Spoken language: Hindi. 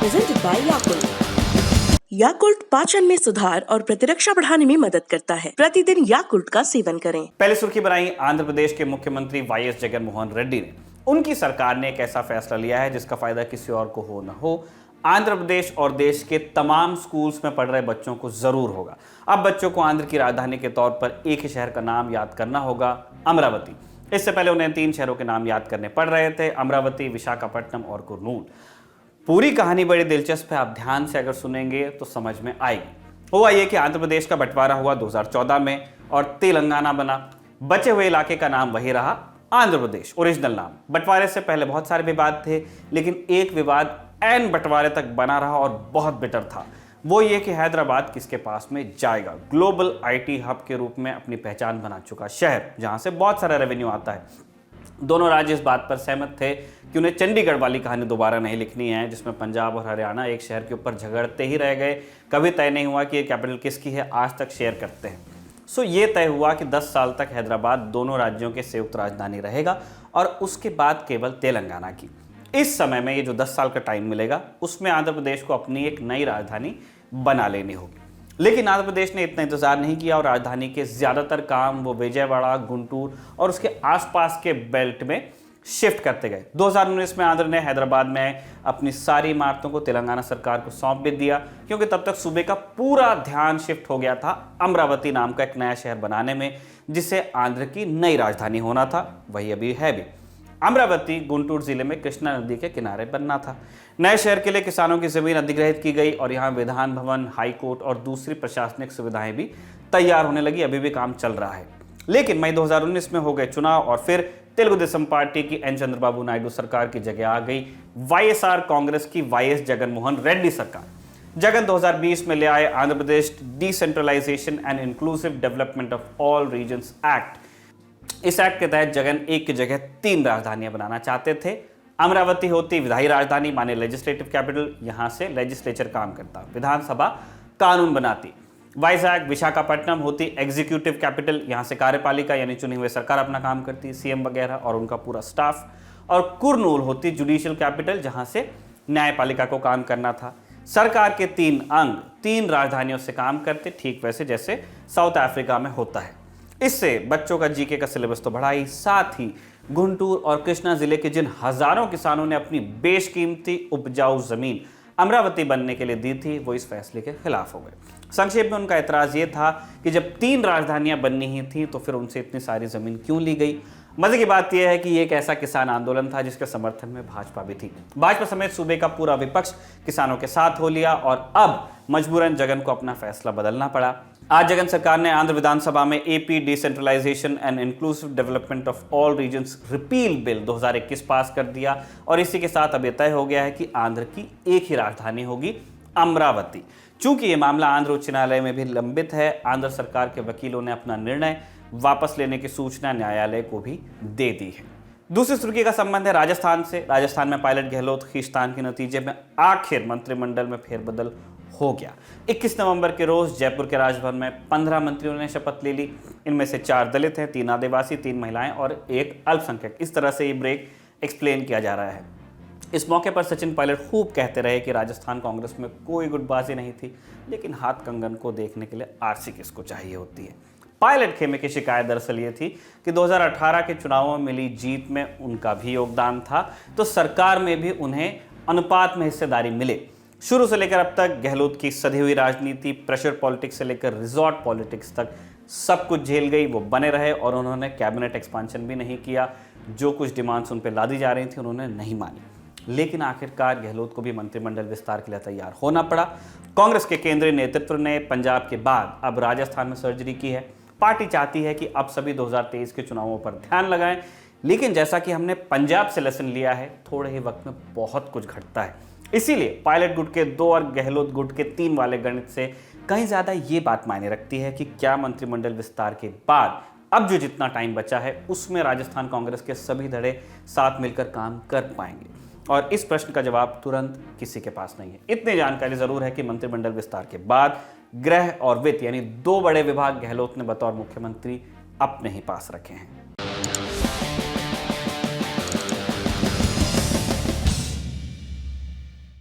presented by Yakult. याकुल्ट पाचन में सुधार और प्रतिरक्षा बढ़ाने में मदद करता है। प्रतिदिन याकुल्ट का सेवन करें। पहले सुर्खी बनाई आंध्र प्रदेश के मुख्यमंत्री वाईएस जगनमोहन रेड्डी ने। उनकी सरकार ने एक ऐसा फैसला लिया है जिसका फायदा किसी और को हो न हो, आंध्र प्रदेश और देश के तमाम स्कूल्स में पढ़ रहे बच्चों को जरूर होगा। अब बच्चों को आंध्र की राजधानी के तौर पर एक ही शहर का नाम याद करना होगा, अमरावती। इससे पहले उन्हें 3 शहरों के नाम याद करने पड़ रहे थे, अमरावती, विशाखापट्टनम और कुर्नूल। पूरी कहानी बड़ी दिलचस्प है, आप ध्यान से अगर सुनेंगे तो समझ में आएगी। हुआ ये कि आंध्र प्रदेश का बंटवारा हुआ 2014 में और तेलंगाना बना। बचे हुए इलाके का नाम वही रहा, आंध्र प्रदेश, ओरिजिनल नाम। बंटवारे से पहले बहुत सारे विवाद थे, लेकिन एक विवाद ऐन बंटवारे तक बना रहा और बहुत बिटर था। वो ये कि हैदराबाद किसके पास में जाएगा। ग्लोबल आईटी हब के रूप में अपनी पहचान बना चुका शहर, जहां से बहुत सारा रेवेन्यू आता है। दोनों राज्य इस बात पर सहमत थे कि उन्हें चंडीगढ़ वाली कहानी दोबारा नहीं लिखनी है, जिसमें पंजाब और हरियाणा एक शहर के ऊपर झगड़ते ही रह गए। कभी तय नहीं हुआ कि ये कैपिटल किसकी है, आज तक शेयर करते हैं। सो ये तय हुआ कि 10 साल तक हैदराबाद दोनों राज्यों के संयुक्त राजधानी रहेगा और उसके बाद केवल तेलंगाना की। इस समय में ये जो 10 साल का टाइम मिलेगा, उसमें आंध्र प्रदेश को अपनी एक नई राजधानी बना लेनी होगी। लेकिन आंध्र प्रदेश ने इतना इंतजार नहीं किया और राजधानी के ज्यादातर काम वो विजयवाड़ा, गुंटूर और उसके आसपास के बेल्ट में शिफ्ट करते गए। 2019 में आंध्र ने हैदराबाद में अपनी सारी इमारतों को तेलंगाना सरकार को सौंप भी दिया, क्योंकि तब तक सूबे का पूरा ध्यान शिफ्ट हो गया था अमरावती नाम का एक नया शहर बनाने में, जिसे आंध्र की नई राजधानी होना था। वही अभी है भी। अमरावती गुंटूर जिले में कृष्णा नदी के किनारे बनना था। नए शहर के लिए किसानों की जमीन अधिग्रहित की गई और यहाँ विधान भवन, हाई कोर्ट और दूसरी प्रशासनिक सुविधाएं भी तैयार होने लगी। अभी भी काम चल रहा है। लेकिन मई 2019 में हो गए चुनाव और फिर तेलुगु देशम पार्टी की एन चंद्रबाबू नायडू सरकार की जगह आ गई वाईएसआर कांग्रेस की वाईएस जगनमोहन रेड्डी सरकार। जगन 2020 में ले आए Andhra Pradesh decentralisation and inclusive development of all regions act. इस एक्ट के तहत जगन एक की जगह 3 राजधानियां बनाना चाहते थे। अमरावती होती विधायी राजधानी, माने लेजिस्लेटिव कैपिटल, यहां से लेजिस्लेचर काम करता, विधानसभा कानून बनाती। वाइजैक विशाखापट्टनम होती एग्जीक्यूटिव कैपिटल, यहां से कार्यपालिका यानी चुनी हुई सरकार अपना काम करती, सीएम वगैरह और उनका पूरा स्टाफ। और कुर्नूल होती जुडिशियल कैपिटल, जहां से न्यायपालिका को काम करना था। सरकार के 3 अंग 3 राजधानियों से काम करते, ठीक वैसे जैसे साउथ अफ्रीका में होता है। इससे बच्चों का जीके का सिलेबस तो बढ़ा ही, साथ ही गुंटूर और कृष्णा जिले के जिन हजारों किसानों ने अपनी बेशकीमती उपजाऊ जमीन अमरावती बनने के लिए दी थी, वो इस फैसले के खिलाफ हो गए। संक्षेप में उनका एतराज ये था कि जब 3 राजधानियां बननी ही थी तो फिर उनसे इतनी सारी जमीन क्यों ली गई। मजे की बात यह है कि ये एक ऐसा किसान आंदोलन था जिसके समर्थन में भाजपा भी थी। भाजपा समेत सूबे का पूरा विपक्ष किसानों के साथ हो लिया और अब मजबूरन जगन को अपना फैसला बदलना पड़ा। आज जगन सरकार ने आंध्र विधानसभा में AP decentralisation and inclusive development of all regions repeal bill 2021 पास कर दिया और इसी के साथ अब यह तय हो गया है कि आंध्र की एक ही राजधानी होगी, अमरावती। चूंकि ये मामला आंध्र उच्च न्यायालय में भी लंबित है, आंध्र सरकार के वकीलों ने अपना निर्णय वापस लेने की सूचना न्यायालय को भी दे दी है। दूसरी सुर्खी का संबंध है राजस्थान से। राजस्थान में पायलट गहलोत खींचतान के नतीजे में आखिर मंत्रिमंडल में फेरबदल हो गया। 21 नवंबर के रोज जयपुर के राजभवन में 15 मंत्रियों ने शपथ ले ली। इनमें से 4 दलित हैं, 3 आदिवासी, 3 महिलाएं और 1 अल्पसंख्यक। इस तरह से ये ब्रेक एक्सप्लेन किया जा रहा है। इस मौके पर सचिन पायलट खूब कहते रहे कि राजस्थान कांग्रेस में कोई गुटबाजी नहीं थी, लेकिन हाथ कंगन को देखने के लिए आरसी किसको चाहिए होती है। पायलट खेमे की शिकायत दरअसल ये थी कि 2018 के चुनावों में मिली जीत में उनका भी योगदान था, तो सरकार में भी उन्हें अनुपात में हिस्सेदारी मिले। शुरू से लेकर अब तक गहलोत की सधी हुई राजनीति, प्रेशर पॉलिटिक्स से लेकर रिजॉर्ट पॉलिटिक्स तक सब कुछ झेल गई। वो बने रहे और उन्होंने कैबिनेट एक्सपांशन भी नहीं किया। जो कुछ डिमांड्स उन पर लादी जा रही थी उन्होंने नहीं मानी। लेकिन आखिरकार गहलोत को भी मंत्रिमंडल विस्तार के लिए तैयार होना पड़ा। कांग्रेस के केंद्रीय नेतृत्व ने पंजाब के बाद अब राजस्थान में सर्जरी की है। पार्टी चाहती है कि अब सभी 2023 के चुनावों पर ध्यान लगाएं, लेकिन जैसा कि हमने पंजाब से लेसन लिया है, थोड़े ही वक्त में बहुत कुछ घटता है। इसीलिए पायलट गुट के 2 और गहलोत गुट के 3 वाले गणित से कहीं ज्यादा ये बात मायने रखती है कि क्या मंत्रिमंडल विस्तार के बाद अब जो जितना टाइम बचा है उसमें राजस्थान कांग्रेस के सभी धड़े साथ मिलकर काम कर पाएंगे। और इस प्रश्न का जवाब तुरंत किसी के पास नहीं है। इतनी जानकारी जरूर है कि मंत्रिमंडल विस्तार के बाद गृह और वित्त यानी 2 बड़े विभाग गहलोत ने बतौर मुख्यमंत्री अपने ही पास रखे हैं।